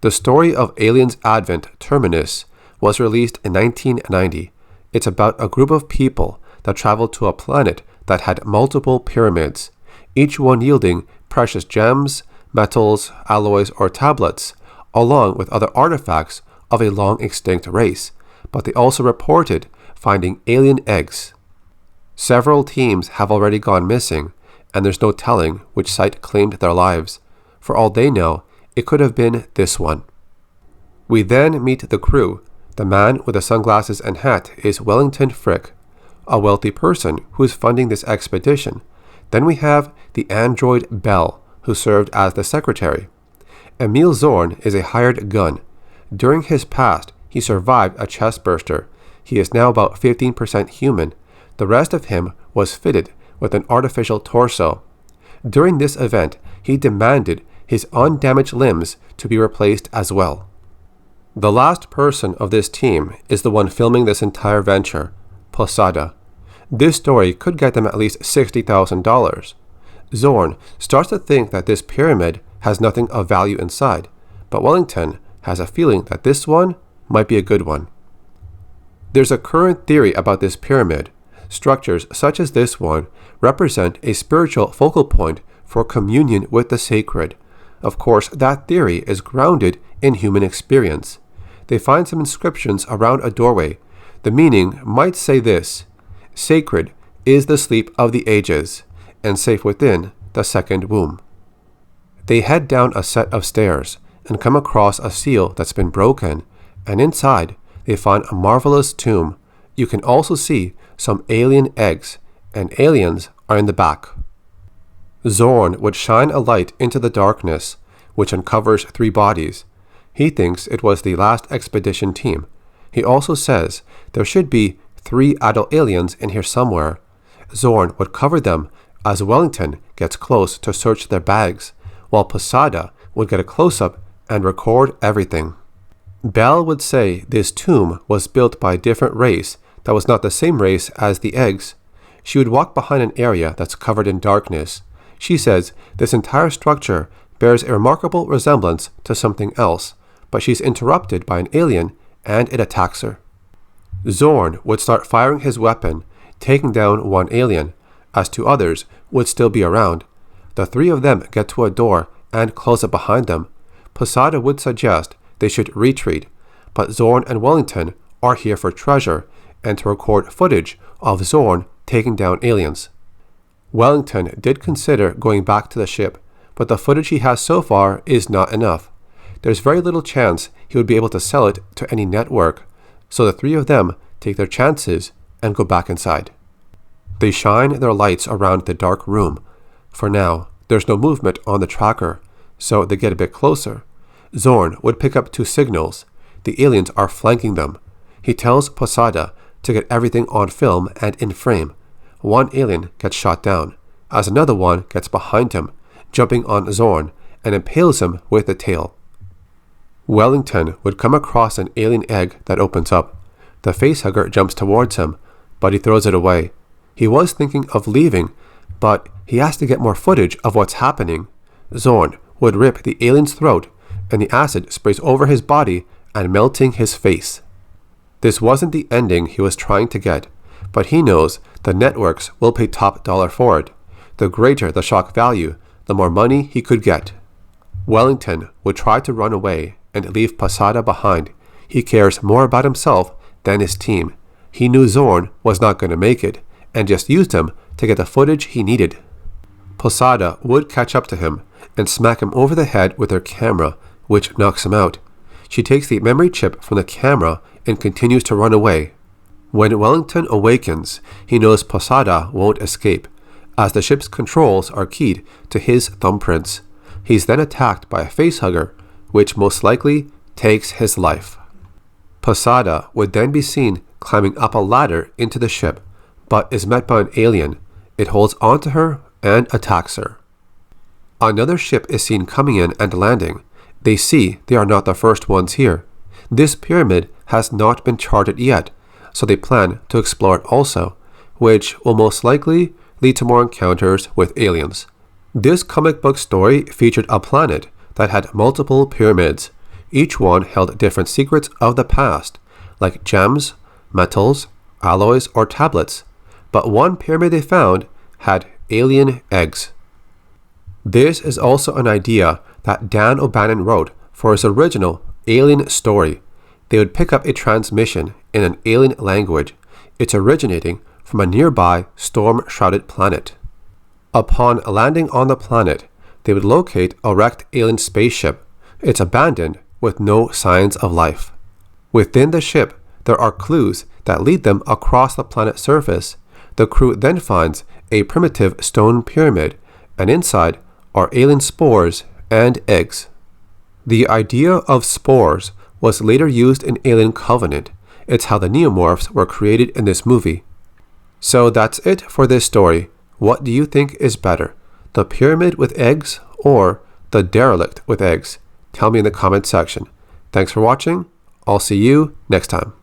The story of Aliens Advent, Terminus, was released in 1990. It's about a group of people that traveled to a planet that had multiple pyramids, each one yielding precious gems, metals, alloys, or tablets, along with other artifacts of a long-extinct race, but they also reported finding alien eggs. Several teams have already gone missing, and there's no telling which site claimed their lives. For all they know, it could have been this one. We then meet the crew. The man with the sunglasses and hat is Wellington Frick, a wealthy person who is funding this expedition. Then we have the android Bell, who served as the secretary. Emil Zorn is a hired gun. During his past, he survived a chestburster. He is now about 15% human. The rest of him was fitted with an artificial torso. During this event, he demanded his undamaged limbs to be replaced as well. The last person of this team is the one filming this entire venture, Posada. This story could get them at least $60,000. Zorn starts to think that this pyramid has nothing of value inside, but Wellington has a feeling that this one might be a good one. There's a current theory about this pyramid. Structures such as this one represent a spiritual focal point for communion with the sacred. Of course, that theory is grounded in human experience. They find some inscriptions around a doorway. The meaning might say this: sacred is the sleep of the ages, and safe within the second womb. They head down a set of stairs and come across a seal that's been broken, and inside they find a marvelous tomb. You can also see some alien eggs, and aliens are in the back. Zorn would shine a light into the darkness, which uncovers 3 bodies. He thinks it was the last expedition team. He also says there should be 3 adult aliens in here somewhere. Zorn would cover them as Wellington gets close to search their bags, while Posada would get a close-up and record everything. Bell would say this tomb was built by a different race that was not the same race as the eggs. She would walk behind an area that's covered in darkness. She says this entire structure bears a remarkable resemblance to something else, but she's interrupted by an alien and it attacks her. Zorn would start firing his weapon, taking down 1 alien, as 2 others would still be around. The 3 of them get to a door and close it behind them. Posada would suggest they should retreat, but Zorn and Wellington are here for treasure and to record footage of Zorn taking down aliens. Wellington did consider going back to the ship, but the footage he has so far is not enough. There's very little chance he would be able to sell it to any network, so the 3 of them take their chances and go back inside. They shine their lights around the dark room. For now, there's no movement on the tracker, so they get a bit closer. Zorn would pick up 2 signals. The aliens are flanking them. He tells Posada to get everything on film and in frame. 1 alien gets shot down, as another one gets behind him, jumping on Zorn, and impales him with the tail. Wellington would come across an alien egg that opens up. The facehugger jumps towards him, but he throws it away. He was thinking of leaving, but he has to get more footage of what's happening. Zorn would rip the alien's throat, and the acid sprays over his body and melting his face. This wasn't the ending he was trying to get, but he knows the networks will pay top dollar for it. The greater the shock value, the more money he could get. Wellington would try to run away and leave Posada behind. He cares more about himself than his team. He knew Zorn was not going to make it, and just used him to get the footage he needed. Posada would catch up to him and smack him over the head with her camera, which knocks him out. She takes the memory chip from the camera and continues to run away. When Wellington awakens, he knows Posada won't escape, as the ship's controls are keyed to his thumbprints. He's then attacked by a facehugger, which most likely takes his life. Posada would then be seen climbing up a ladder into the ship, but is met by an alien. It holds onto her and attacks her. Another ship is seen coming in and landing. They see they are not the first ones here. This pyramid has not been charted yet, so they plan to explore it also, which will most likely lead to more encounters with aliens. This comic book story featured a planet that had multiple pyramids. Each one held different secrets of the past, like gems, metals, alloys, or tablets, but one pyramid they found had alien eggs. This is also an idea that Dan O'Bannon wrote for his original Alien story. They would pick up a transmission in an alien language. It's originating from a nearby storm-shrouded planet. Upon landing on the planet, they would locate a wrecked alien spaceship. It's abandoned with no signs of life. Within the ship, there are clues that lead them across the planet's surface. The crew then finds a primitive stone pyramid, and inside are alien spores and eggs. The idea of spores was later used in Alien Covenant. It's how the Xenomorphs were created in this movie. So that's it for this story. What do you think is better, the pyramid with eggs or the derelict with eggs? Tell me in the comment section. Thanks for watching. I'll see you next time.